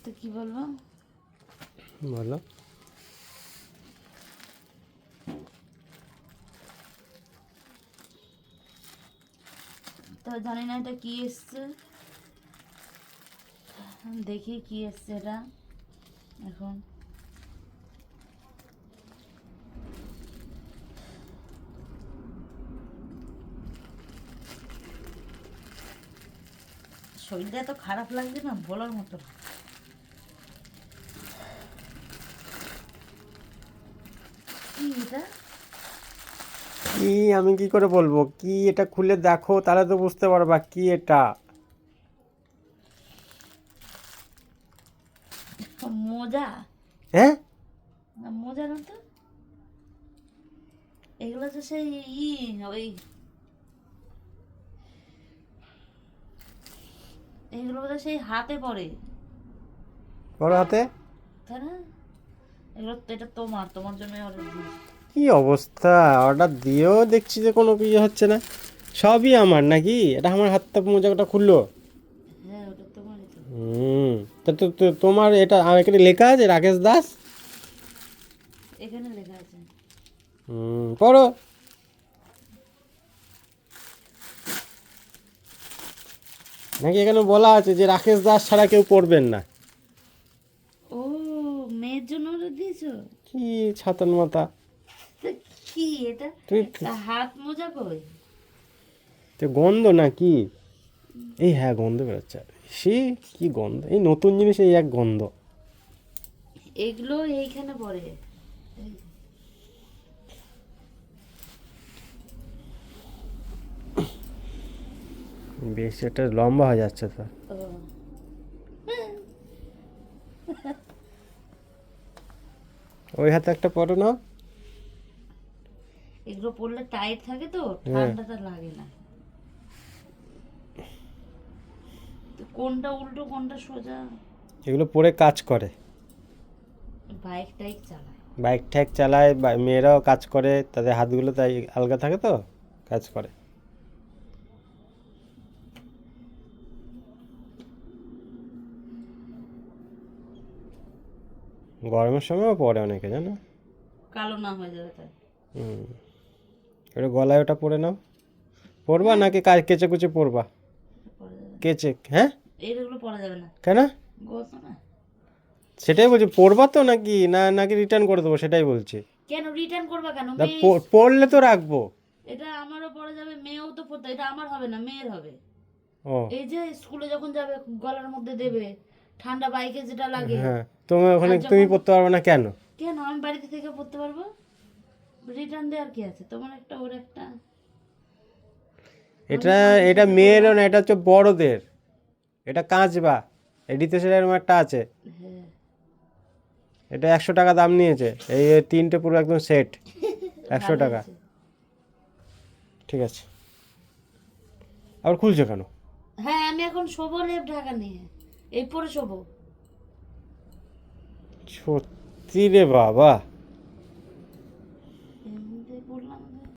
তো কি বলবো বলো। তো জানি না এটা কি এসছে, দেখি কি এসছে এটা এখন। শরীরটা এত খারাপ লাগছে না বলার মতো। কি এটা? কি আমি কি করে বলবো কি এটা? খুলে দেখো তাহলে তো বুঝতে পারবা কি এটা। মোজা? হ্যাঁ, না মোজা না তো, এগুলো তো সেই ওই এগুলো বোধহয় সেই হাতে পড়ে, বড় হাতে। তাই না? এগুলো এটা তোমার তোমার জন্য অর্ডার দিয়েছি। কি অবস্থা, অর্ডার দিয়েও দেখছি যে কোনো ইয়ে হচ্ছে না। সবই আমার নাকি? এটা আমার হাতটা মোজাটা খুললো। হ্যাঁ ওটা তোমারই তো। হুম, তো তোমার এটা এখানে লেখা আছে রাকেশ দাস। এখানে লেখা আছে। পড়ো। নাকি এখানে বলা আছে যে রাকেশ দাস ছাড়া কেউ পড়বেন না। ও, মেয়ের জন্য অর্ডার দিয়েছো? কি ছাতান মাথা। তা কি এটা? তুই তা হাত মোজা কই? তো গন্ধ না কি? এই হ্যাঁ গন্ধ বেরোচ্ছে। সে কি গন্ধ, এই নতুন জিনিস এই এক গন্ধ। এগুলো এইখানে পড়ে। বেশ এটা লম্বা হয়ে যাচ্ছে তো। ও, ওই হাতে একটা পরো না। এগুলো পড়লে টাইট থাকে তো হ্যাঁ। ঠান্ডাটা লাগে না। তো কোনটা উল্টো কোনটা সোজা? এগুলো পরে কাজ করে, বাইক টাইক চালায়। বাইক ঠ্যাক চালায়, মেয়েরাও কাজ করে, তাদের হাতগুলো তাই আলগা থাকে তো কাজ করে। গরমের সময়ও পরে অনেকে, জানো। কালো না হয়ে যাবে তাই। হুম, ওটা গলায় ওটা পরে নাও। পরবা নাকি কেচে কুচে পরবা? পরা যাবে না। কেচে, হ্যাঁ। এইগুলো পরা যাবে না, কেন? গত না। সেটাই বলছি, পরবা তো নাকি নাকি রিটার্ন করে দেবো সেটাই বলছি। কেন রিটার্ন করবা কেন? তা মেয়ে পরলে তো রাখবো। এটা আমারও পরা যাবে, মেয়েও তো পরতে, এটা আমার হবে না মেয়ের হবে। ও এই যে স্কুলে যখন যাবে গলার মধ্যে দেবে, ঠান্ডা বাইকে যেটা লাগে। হ্যাঁ, তোমার ওখানে আর তুমি যখন পরতে পারবে না কেন? কেন আমি বাড়িতে থেকে পড়তে পারবো? রিটার্ন দেওয়ার কি আছে? তোমার একটা ওর একটা। এটা এটা মেয়েরও না, এটা হচ্ছে বড়দের। এটা কাঁচবা, এডিতে সেরকম একটা আছে। হ্যাঁ এটা 100 টাকা দাম নিয়েছে, এই এই তিনটে পুরো একদম সেট 100 ভালো টাকা। হয়েছে। ঠিক আছে, আবার খুলছো কেন? হ্যাঁ আমি এখন শোবো লেপ ঢাকা নিয়ে, এই পরে শোবো। সত্যি রে বাবা।